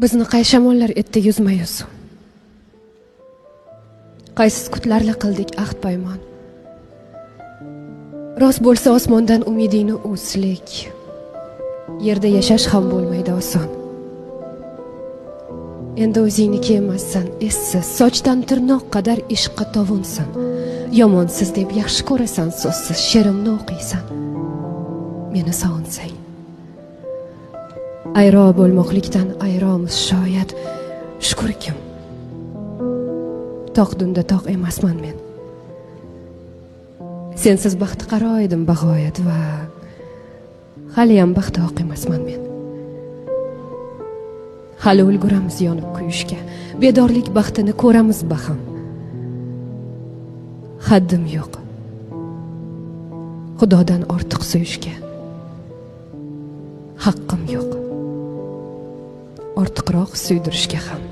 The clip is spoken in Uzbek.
Bizni qay shamollar etdi yuzma-yuz. Qaysi sukutlarla qildik ahd paymon. Rost bo'lsa osmondan umidingni o'slik. Yerda yashash ham bo'lmaydi oson. Endi o'zingniki emassan, essiz, sochdan tirnoq qadar ishqqa tovunsan. Yomonsiz deb yaxshi ko'rasan, so'zsiz she'rimni o'qiysan. Meni sog'insang. Ayro bo'lmoqlikdan ayromiz shoyat. Shukrkim. Tog'dunda tog' emasman men. Sensiz baxti qaro edim bag'oyat va hali ham baxtli emasman men. Hali ulguramiz yonib kuyishga, bedorlik baxtini ko'ramiz baham. Haddim yo'q. Xudodan ortiq suyishga. Haqqim yo'q. Ortiqroq suydirishga ham.